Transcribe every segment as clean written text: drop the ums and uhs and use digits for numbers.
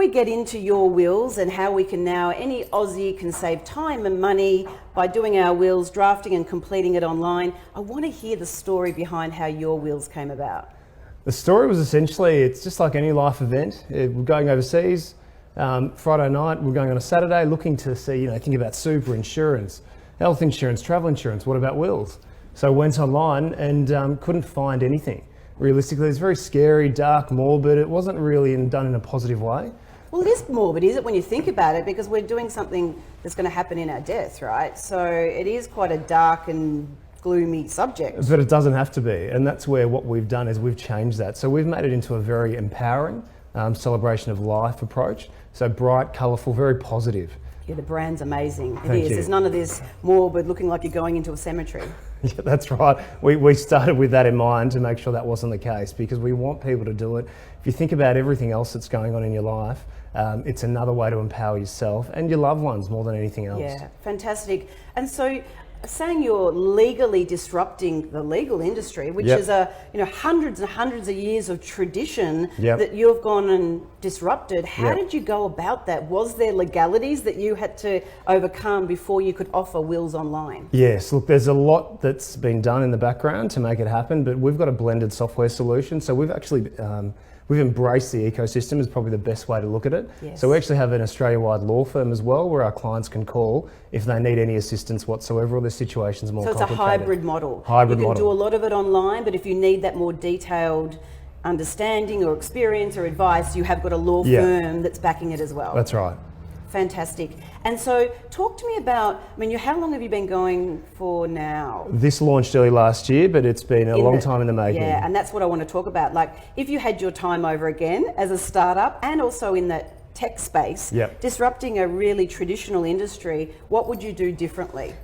we get into your wills and how we can now, any Aussie can save time and money by doing our wills, drafting and completing it online, I want to hear the story behind how your wills came about. The story was essentially, it's just like any life event. We're going overseas, Friday night, we're going on a Saturday looking to see, think about super insurance, health insurance, travel insurance, what about wills? So I went online and couldn't find anything. Realistically, it's very scary, dark, morbid. It wasn't really done in a positive way. Well, it is morbid, is it, when you think about it, because we're doing something that's going to happen in our death, right? So it is quite a dark and gloomy subject. But it doesn't have to be, and that's where what we've done is we've changed that. So we've made it into a very empowering celebration of life approach. So bright, colourful, very positive. Yeah, the brand's amazing. It Thank is. you. There's none of this morbid looking like you're going into a cemetery. Yeah, that's right. We started with that in mind to make sure that wasn't the case, because we want people to do it. If you think about everything else that's going on in your life, it's another way to empower yourself and your loved ones more than anything else. Yeah, fantastic. And so, saying you're legally disrupting the legal industry, which is hundreds and hundreds of years of tradition that you've gone and disrupted. How did you go about that? Was there legalities that you had to overcome before you could offer wills online? Yes, look, there's a lot that's been done in the background to make it happen, but we've got a blended software solution. So we've actually we've embraced the ecosystem is probably the best way to look at it. Yes. So we actually have an Australia-wide law firm as well, where our clients can call if they need any assistance whatsoever or the situation's more complicated. So it's a hybrid model. Hybrid model. You can model. do a lot of it online, but if you need that more detailed understanding or experience or advice, you have got a law firm that's backing it as well. That's right. Fantastic. And so talk to me about, how long have you been going for now? This launched early last year, but it's been a long time in the making. Yeah, and that's what I want to talk about. Like, if you had your time over again as a startup and also in that tech space, disrupting a really traditional industry, what would you do differently?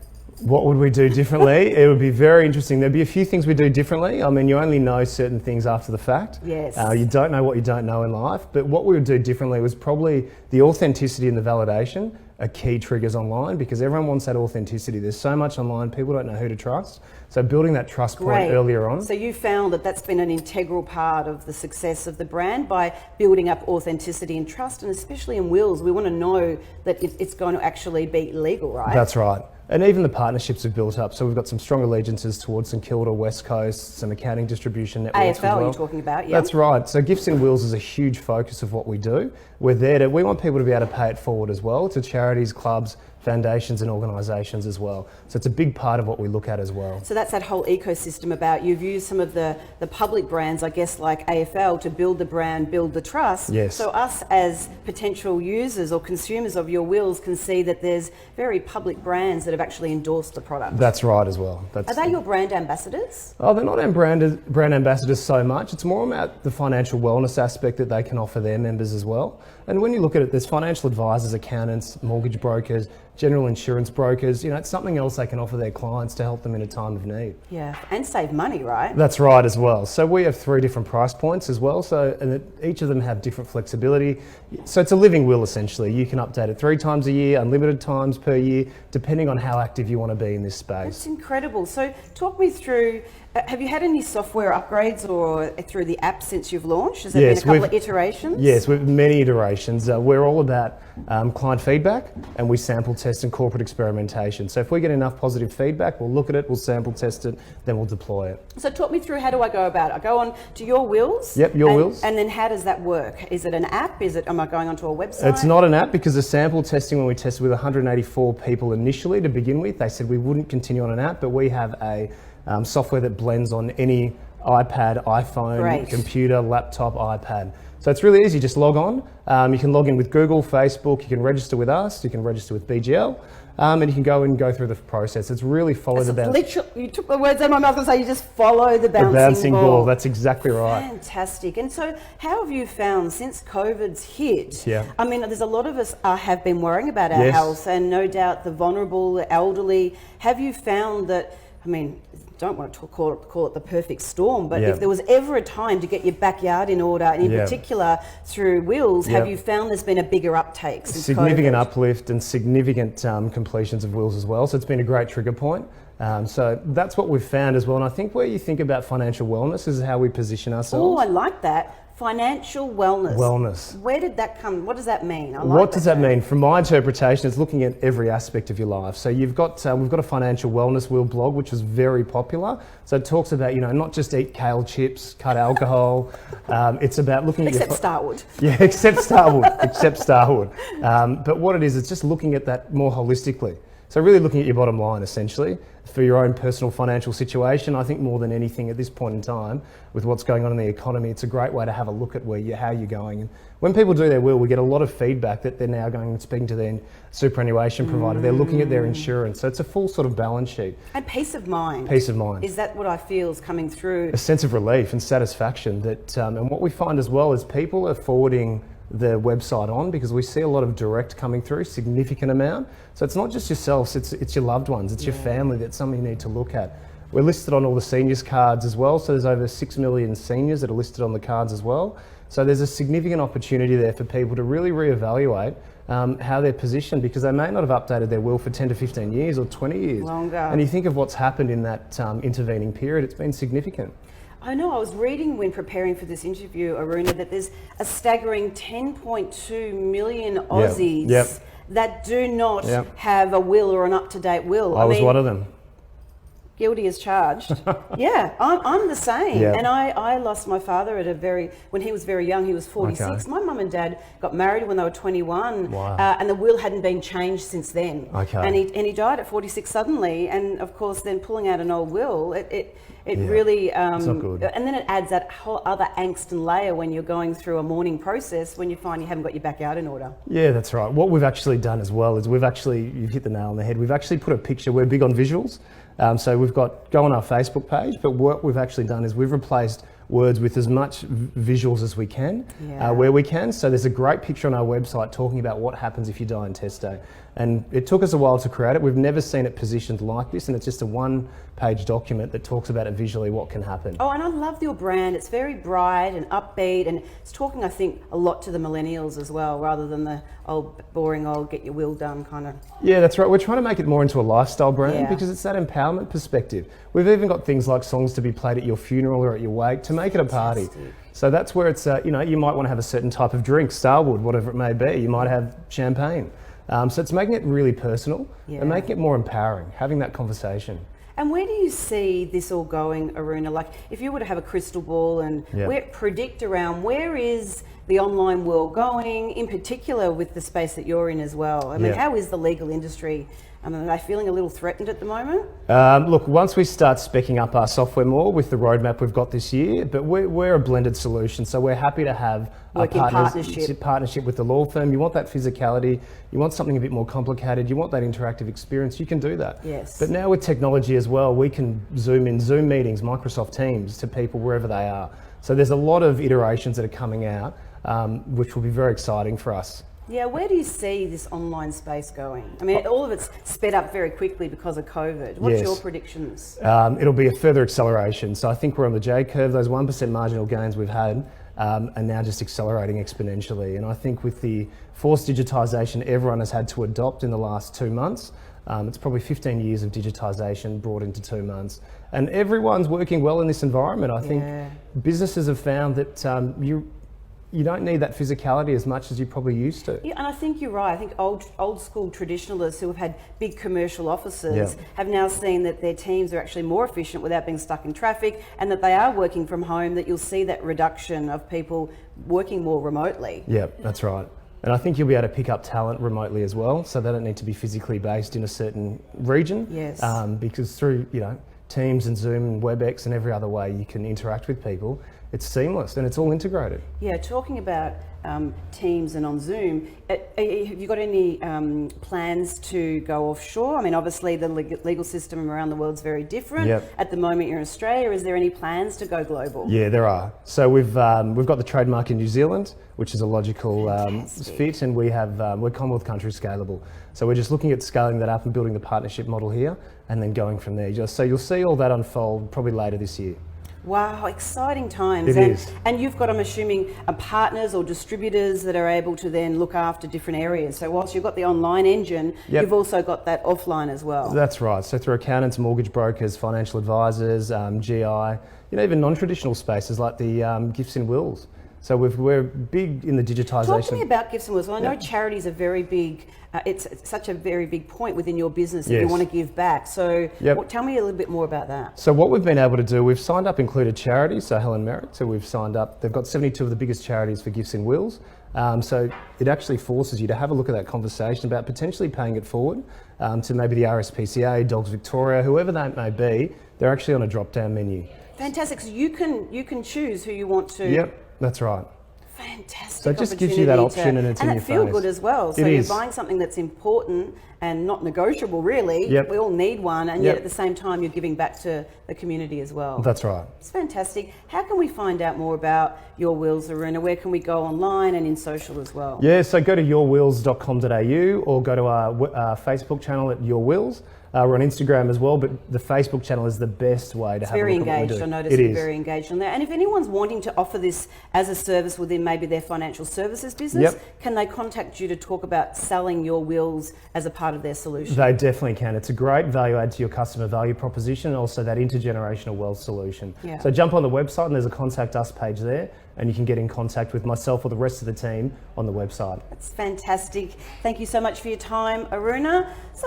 What would we do differently? It would be very interesting. There'd be a few things we do differently. You only know certain things after the fact. Yes. You don't know what you don't know in life. But what we would do differently was probably the authenticity and the validation are key triggers online, because everyone wants that authenticity. There's so much online, people don't know who to trust. So building that trust point earlier on. So you found that that's been an integral part of the success of the brand by building up authenticity and trust, and especially in wills, we want to know that it's going to actually be legal, right? That's right. And even the partnerships have built up. So we've got some strong allegiances towards St Kilda, West Coast, some accounting distribution networks AFL as well. you're talking about, yeah. That's right. So gifts in wills is a huge focus of what we do. We want people to be able to pay it forward as well to charities, clubs, foundations and organisations as well. So it's a big part of what we look at as well. So that's that whole ecosystem about, you've used some of the public brands, I guess, like AFL to build the brand, build the trust. Yes. So us as potential users or consumers of your wills can see that there's very public brands that have actually endorsed the product. That's right as well. Are they your brand ambassadors? Oh, they're not brand ambassadors so much. It's more about the financial wellness aspect that they can offer their members as well. And when you look at it, there's financial advisors, accountants, mortgage brokers, general insurance brokers. It's something else they can offer their clients to help them in a time of need. Yeah, and save money, right? That's right as well. So we have 3 different price points as well. And each of them have different flexibility. So it's a living will essentially. You can update it 3 times a year, unlimited times per year, depending on how active you want to be in this space. That's incredible. So talk me through, have you had any software upgrades or through the app since you've launched? Has there been a couple of iterations? Yes, we've many iterations. We're all about client feedback, and we sample test and corporate experimentation. So if we get enough positive feedback, we'll look at it, we'll sample test it, then we'll deploy it. So talk me through, how do I go about it? I go on to your wills? Yep, your wills. And then how does that work? Is it an app? Am I going onto a website? It's not an app, because the sample testing, when we tested with 184 people initially to begin with, they said we wouldn't continue on an app, but we have a software that blends on any iPad, iPhone, computer, laptop, iPad. So it's really easy, just log on. You can log in with Google, Facebook, you can register with us, you can register with BGL, and you can go through the process. It's really follow the bounce. Literally, you took the words out of my mouth and say you just follow the bouncing ball. That's exactly right. Fantastic. And so how have you found since COVID's hit? Yeah. There's a lot of us have been worrying about our health, and no doubt the vulnerable, the elderly. Have you found that, don't want to call it the perfect storm, but if there was ever a time to get your backyard in order, and in particular through wills, have you found there's been a bigger uptake since significant COVID? Uplift and significant completions of wills as well. So it's been a great trigger point. So that's what we've found as well. And I think where you think about financial wellness is how we position ourselves. Oh, I like that. Financial wellness. Wellness. Where did that come? What does that mean? What does that mean? From my interpretation, it's looking at every aspect of your life. So we've got a financial wellness wheel blog, which is very popular. So it talks about, not just eat kale chips, cut alcohol. It's about looking at except Starwood. Yeah, except Starwood. Except Starwood. But what it is, it's just looking at that more holistically. So really looking at your bottom line, essentially, for your own personal financial situation. I think more than anything at this point in time, with what's going on in the economy, it's a great way to have a look at how you're going. And when people do their will, we get a lot of feedback that they're now going and speaking to their superannuation provider. They're looking at their insurance. So it's a full sort of balance sheet. And peace of mind. Peace of mind. Is that what I feel is coming through? A sense of relief and satisfaction. And what we find as well is people are forwarding the website on, because we see a lot of direct coming through, significant amount. So it's not just yourselves, it's your loved ones, it's your family. That's something you need to look at. We're listed on all the seniors cards as well, so there's over 6 million seniors that are listed on the cards as well. So there's a significant opportunity there for people to really reevaluate how they're positioned, because they may not have updated their will for 10 to 15 years or 20 years. Longer. And you think of what's happened in that intervening period, it's been significant. I know, I was reading when preparing for this interview, Aruna, that there's a staggering 10.2 million Aussies that do not have a will or an up-to-date will. I was one of them. Guilty as charged. Yeah, I'm the same. And I lost my father when he was very young. He was 46. Okay. My mum and dad got married when they were 21. Wow. And the will hadn't been changed since then. Okay. And he died at 46 suddenly. And of course, then pulling out an old will, it really, it's not good. And then it adds that whole other angst and layer when you're going through a mourning process when you find you haven't got your backyard in order. Yeah, that's right. What we've actually done as well is you've hit the nail on the head. We've actually put a picture. We're big on visuals. So we've go on our Facebook page, but what we've actually done is we've replaced words with as much visuals as we can, where we can. So there's a great picture on our website talking about what happens if you die on test day. And it took us a while to create it. We've never seen it positioned like this, and it's just a one-page document that talks about it visually, what can happen. Oh, and I love your brand. It's very bright and upbeat, and it's talking, I think, a lot to the millennials as well, rather than the boring get your will done kind of. Yeah, that's right. We're trying to make it more into a lifestyle brand because it's that empowerment perspective. We've even got things like songs to be played at your funeral or at your wake to make it a party. So that's where it's, you might want to have a certain type of drink, Starwood, whatever it may be. You might have champagne. So it's making it really personal and making it more empowering, having that conversation. And where do you see this all going, Aruna? Like, if you were to have a crystal ball and predict around where is the online world going, in particular with the space that you're in as well? I mean, how is the legal industry? Are they feeling a little threatened at the moment? Look, once we start speccing up our software more with the roadmap we've got this year, but we're a blended solution, so we're happy to have a partnership with the law firm. You want that physicality, you want something a bit more complicated, you want that interactive experience, you can do that. Yes. But now with technology as well, we can Zoom meetings, Microsoft Teams to people wherever they are. So there's a lot of iterations that are coming out, which will be very exciting for us. Yeah, where do you see this online space going? I mean, all of it's sped up very quickly because of COVID. What's your predictions? It'll be a further acceleration. So I think we're on the J curve. Those 1% marginal gains we've had are now just accelerating exponentially. And I think with the forced digitisation everyone has had to adopt in the last 2 months, it's probably 15 years of digitisation brought into 2 months. And everyone's working well in this environment. I think businesses have found that you don't need that physicality as much as you probably used to. Yeah, and I think you're right. I think old school traditionalists who have had big commercial offices have now seen that their teams are actually more efficient without being stuck in traffic, and that they are working from home, that you'll see that reduction of people working more remotely. Yeah, that's right. And I think you'll be able to pick up talent remotely as well, so they don't need to be physically based in a certain region. Yes. Because through Teams and Zoom and WebEx and every other way you can interact with people, it's seamless and it's all integrated. Yeah, talking about Teams and on Zoom, have you got any plans to go offshore? I mean, obviously the legal system around the world is very different. At the moment you're in Australia. Is there any plans to go global? Yeah, there are. So we've got the trademark in New Zealand, which is a logical fit, and we're Commonwealth country scalable. So we're just looking at scaling that up and building the partnership model here and then going from there. So you'll see all that unfold probably later this year. Wow, exciting times. It is. And you've got, I'm assuming, partners or distributors that are able to then look after different areas. So whilst you've got the online engine, you've also got that offline as well. That's right. So through accountants, mortgage brokers, financial advisors, GI, even non-traditional spaces like the gifts and wills. So we're big in the digitisation. Talk to me about gifts and wills. Well, I know charities are very big. It's such a very big point within your business that you want to give back. So tell me a little bit more about that. So what we've been able to do, we've signed up included charities, so Helen Merritt, so we've signed up, they've got 72 of the biggest charities for gifts and wills. So it actually forces you to have a look at that conversation about potentially paying it forward to maybe the RSPCA, Dogs Victoria, whoever that may be. They're actually on a drop-down menu. Fantastic. So you can choose who you want to. Yep, that's right. Fantastic. So it just gives you that option and it's in your face. And it feels good as well. So you're buying something that's important and not negotiable, really. Yep. We all need one, and yet at the same time you're giving back to the community as well. That's right. It's fantastic. How can we find out more about Your Wills, Aruna? Where can we go online and in social as well? Yeah, so go to yourwills.com.au or go to our Facebook channel at Your Wills. We're on Instagram as well, but the Facebook channel is the best way to have a look at what we do. Very engaged. I noticed you're very engaged on there. And if anyone's wanting to offer this as a service within maybe their financial services business, can they contact you to talk about selling Your Wills as a part of their solution? They definitely can. It's a great value add to your customer value proposition and also that intergenerational wealth solution. Yeah. So jump on the website and there's a contact us page there, and you can get in contact with myself or the rest of the team on the website. That's fantastic. Thank you so much for your time, Aruna. So